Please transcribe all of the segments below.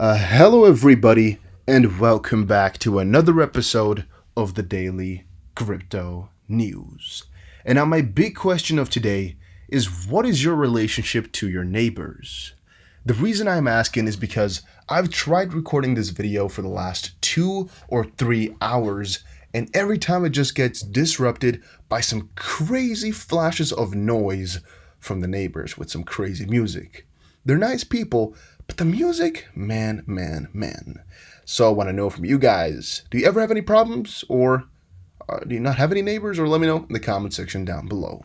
Hello, everybody, and welcome back to another episode of the Daily Crypto News. And now, my big question of today is, what is your relationship to your neighbors? The reason I'm asking is because I've tried recording this video for the last 2 or 3 hours, and every time it just gets disrupted by some crazy flashes of noise from the neighbors with some crazy music. They're nice people, but the music, man. So I want to know from you guys, do you ever have any problems, or do you not have any neighbors? Or let me know in the comment section down below.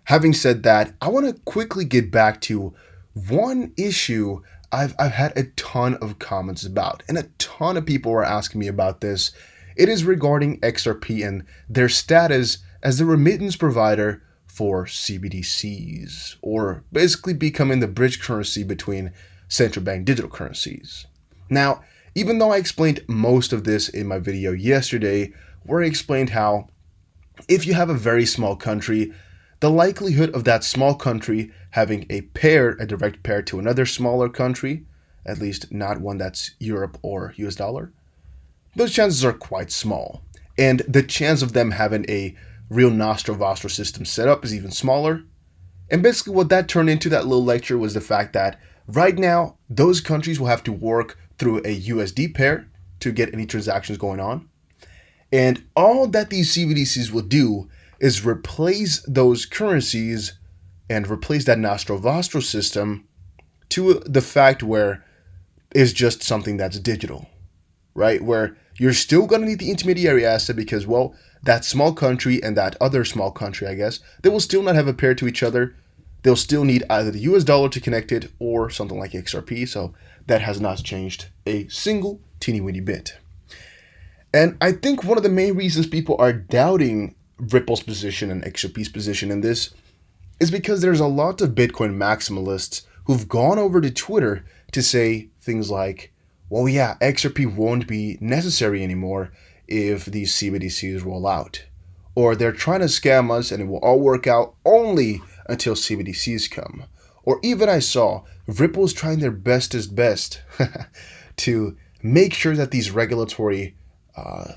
Having said that, I want to quickly get back to one issue I've had a ton of comments about, and a ton of people are asking me about this. It is regarding XRP and their status as the remittance provider for CBDCs, or basically becoming the bridge currency between central bank digital currencies. Now, even though I explained most of this in my video yesterday, where I explained how if you have a very small country, the likelihood of that small country having a direct pair to another smaller country, at least not one that's Europe or US dollar, those chances are quite small. And the chance of them having a real nostro-vostro system set up is even smaller. And basically what that turned into, that little lecture, was the fact that right now those countries will have to work through a USD pair to get any transactions going on. And all that these CBDCs will do is replace those currencies and replace that nostro-vostro system to the fact where it's just something that's digital, right? Where you're still going to need the intermediary asset because, well, that small country and that other small country, I guess, they will still not have a pair to each other. They'll still need either the US dollar to connect it or something like XRP, so that has not changed a single teeny weeny bit. And I think one of the main reasons people are doubting Ripple's position and XRP's position in this is because there's a lot of Bitcoin maximalists who've gone over to Twitter to say things like, well, yeah, XRP won't be necessary anymore if these CBDCs roll out. Or they're trying to scam us and it will all work out only until CBDCs come. Or even I saw Ripple's trying their bestest best to make sure that these regulatory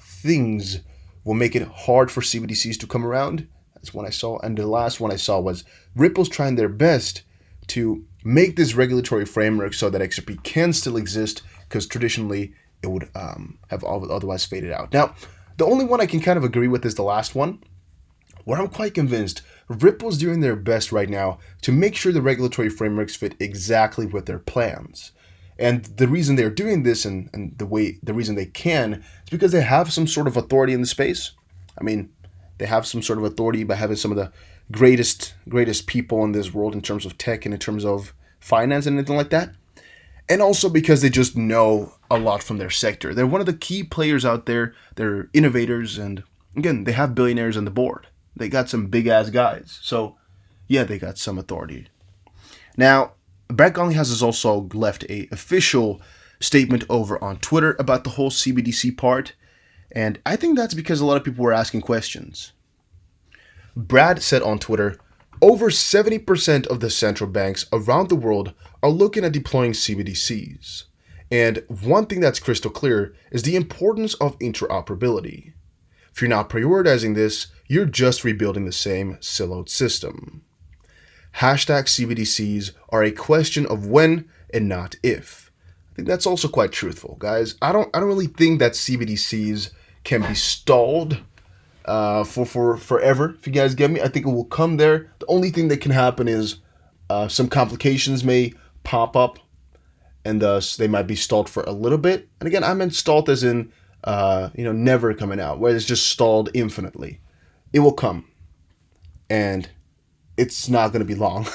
things will make it hard for CBDCs to come around. That's one I saw. And the last one I saw was Ripple's trying their best to make this regulatory framework so that XRP can still exist, because traditionally it would have otherwise faded out. Now, the only one I can kind of agree with is the last one, where I'm quite convinced Ripple's doing their best right now to make sure the regulatory frameworks fit exactly with their plans. And the reason they're doing this and the reason they can is because they have some sort of authority in the space. I mean, they have some sort of authority by having some of the greatest people in this world in terms of tech and in terms of finance and anything like that. And also because they just know a lot from their sector. They're one of the key players out there. They're innovators, and again, they have billionaires on the board. They got some big ass guys. So yeah, they got some authority. Now, Brad Garlinghouse has also left a official statement over on Twitter about the whole CBDC part, and I think that's because a lot of people were asking questions. Brad said on Twitter, over 70% of the central banks around the world are looking at deploying CBDCs. And one thing that's crystal clear is the importance of interoperability. If you're not prioritizing this, you're just rebuilding the same siloed system. Hashtag CBDCs are a question of when and not if. I think that's also quite truthful, guys. I don't really think that CBDCs can be stalled for forever, if you guys get me. I think it will come there. The only thing that can happen is some complications may pop up, and thus they might be stalled for a little bit. And again, I meant stalled as in never coming out, where it's just stalled infinitely. It will come, and it's not going to be long.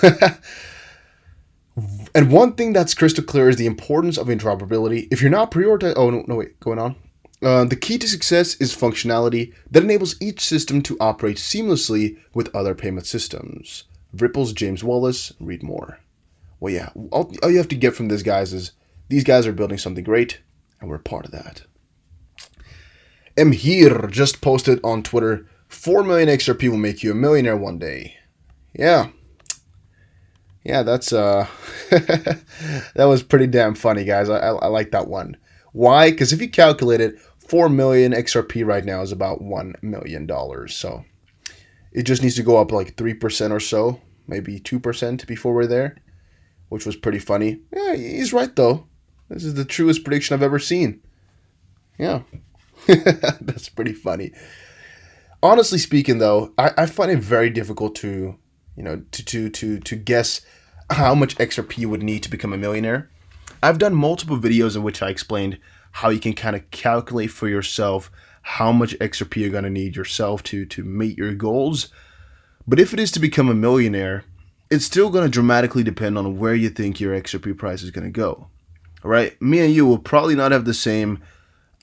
And one thing that's crystal clear is the importance of interoperability. If you're not prioritizing... Oh, no, wait, going on. The key to success is functionality that enables each system to operate seamlessly with other payment systems. Ripple's James Wallace, read more. Well, yeah, all you have to get from this, guys, is these guys are building something great, and we're part of that. Emhir just posted on Twitter, 4 million XRP will make you a millionaire one day. Yeah. Yeah, that's that was pretty damn funny, guys. I like that one. Why? Because if you calculate it, 4 million XRP right now is about $1 million. So it just needs to go up like 3% or so, maybe 2% before we're there, which was pretty funny. Yeah, he's right though. This is the truest prediction I've ever seen. Yeah, that's pretty funny. Honestly speaking, though, I find it very difficult to, to guess how much XRP you would need to become a millionaire. I've done multiple videos in which I explained how you can kind of calculate for yourself how much XRP you're going to need yourself to meet your goals. But if it is to become a millionaire, it's still going to dramatically depend on where you think your XRP price is going to go. All right, me and you will probably not have the same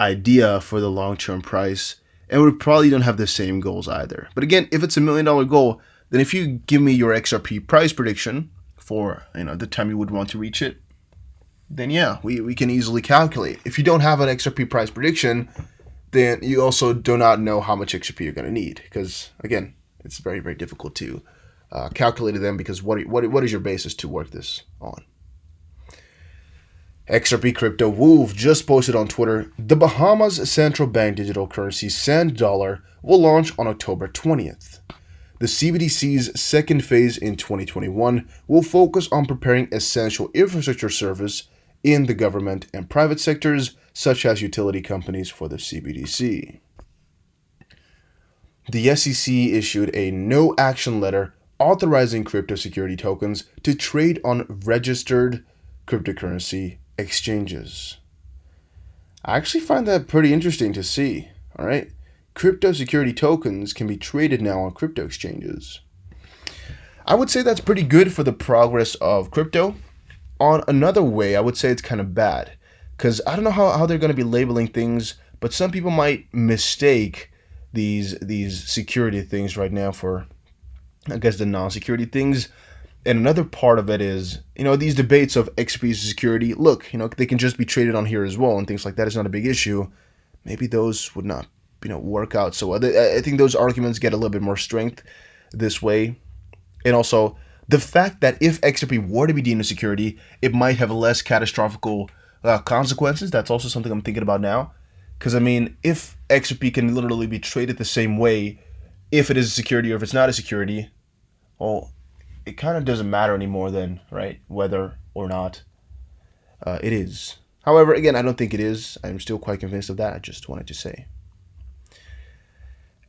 idea for the long-term price, and we probably don't have the same goals either. But again, if it's $1 million goal, then if you give me your XRP price prediction for the time you would want to reach it, then yeah, we can easily calculate. If you don't have an XRP price prediction, then you also do not know how much XRP you're going to need, because again, it's very, very difficult to calculate them, because what is your basis to work this on? XRP Crypto Wolf just posted on Twitter, the Bahamas central bank digital currency Sand Dollar will launch on October 20th. The CBDC's second phase in 2021 will focus on preparing essential infrastructure service in the government and private sectors, such as utility companies, for the CBDC. The SEC issued a no-action letter authorizing crypto security tokens to trade on registered cryptocurrency exchanges. I actually find that pretty interesting to see. All right, crypto security tokens can be traded now on crypto exchanges. I would say that's pretty good for the progress of crypto. On another way, I would say it's kind of bad, because I don't know how they're going to be labeling things, but some people might mistake these security things right now for, I guess, the non-security things. And another part of it is, these debates of XRP security, look, they can just be traded on here as well, and things like that is not a big issue. Maybe those would not, work out so well. I think those arguments get a little bit more strength this way. And also, the fact that if XRP were to be deemed a security, it might have less catastrophic consequences. That's also something I'm thinking about now. Because, if XRP can literally be traded the same way, if it is a security or if it's not a security, well, it kind of doesn't matter anymore then, right? Whether or not it is. However, again, I don't think it is. I'm still quite convinced of that. I just wanted to say.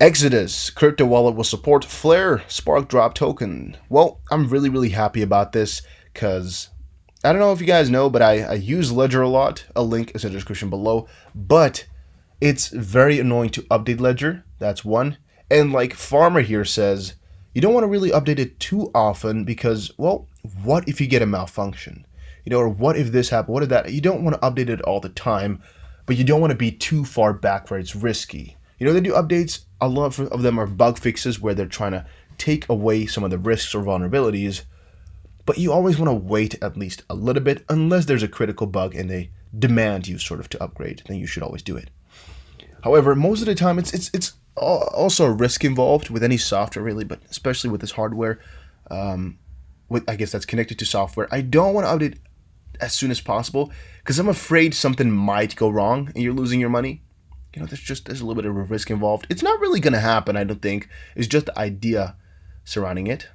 Exodus crypto wallet will support Flare Spark Drop token. Well, I'm really, really happy about this, because I don't know if you guys know, but I use Ledger a lot. A link is in the description below. But it's very annoying to update Ledger. That's one. And like Farmer here says, you don't want to really update it too often, because, well, what if you get a malfunction? Or what if this happened? What if that? You don't want to update it all the time, but you don't want to be too far back where it's risky. They do updates. A lot of them are bug fixes where they're trying to take away some of the risks or vulnerabilities, but you always want to wait at least a little bit, unless there's a critical bug and they demand you sort of to upgrade. Then you should always do it. However, most of the time it's also a risk involved with any software, really, but especially with this hardware, I guess that's connected to software. I don't want to update as soon as possible, because I'm afraid something might go wrong and you're losing your money. There's a little bit of a risk involved. It's not really going to happen, I don't think. It's just the idea surrounding it.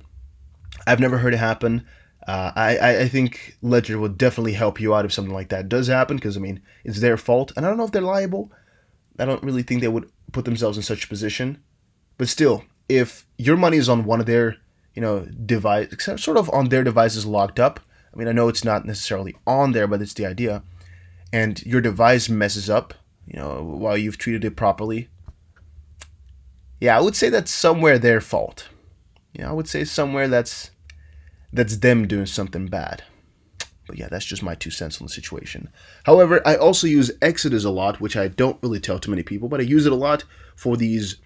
I've never heard it happen. I think Ledger will definitely help you out if something like that does happen, because, it's their fault. And I don't know if they're liable. I don't really think they would put themselves in such a position. But still, if your money is on one of their, device, sort of on their devices locked up, I know it's not necessarily on there, but it's the idea, and your device messes up, while you've treated it properly, yeah, I would say that's somewhere their fault. I would say somewhere that's them doing something bad. But yeah, that's just my 2 cents on the situation. However, I also use Exodus a lot, which I don't really tell too many people, but I use it a lot for these,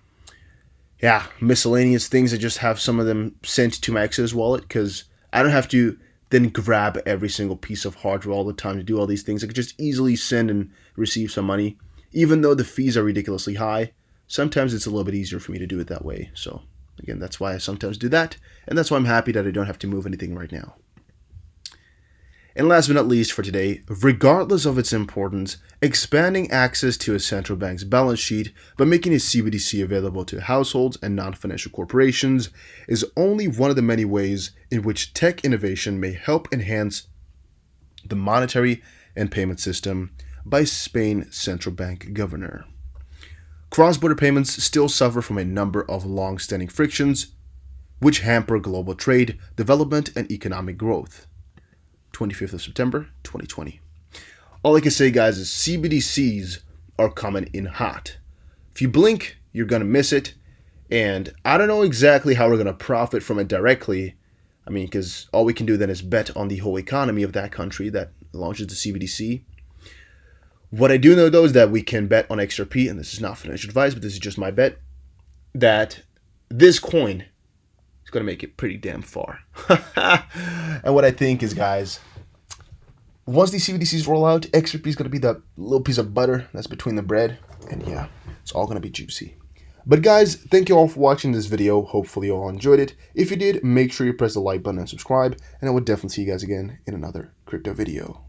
miscellaneous things. I just have some of them sent to my Exodus wallet, because I don't have to then grab every single piece of hardware all the time to do all these things. I could just easily send and receive some money. Even though the fees are ridiculously high, sometimes it's a little bit easier for me to do it that way. So, again, that's why I sometimes do that, and that's why I'm happy that I don't have to move anything right now. And last but not least for today, regardless of its importance, expanding access to a central bank's balance sheet by making a CBDC available to households and non-financial corporations is only one of the many ways in which tech innovation may help enhance the monetary and payment system by Spain's central bank governor. Cross-border payments still suffer from a number of long-standing frictions, which hamper global trade, development, and economic growth. 25th of September, 2020. All I can say, guys, is CBDCs are coming in hot. If you blink, you're going to miss it. And I don't know exactly how we're going to profit from it directly. I mean, because all we can do then is bet on the whole economy of that country that launches the CBDC. What I do know, though, is that we can bet on XRP, and this is not financial advice, but this is just my bet, that this coin is going to make it pretty damn far. And what I think is, guys, once these CBDCs roll out, XRP is going to be that little piece of butter that's between the bread. And yeah, it's all going to be juicy. But guys, thank you all for watching this video. Hopefully you all enjoyed it. If you did, make sure you press the like button and subscribe. And I will definitely see you guys again in another crypto video.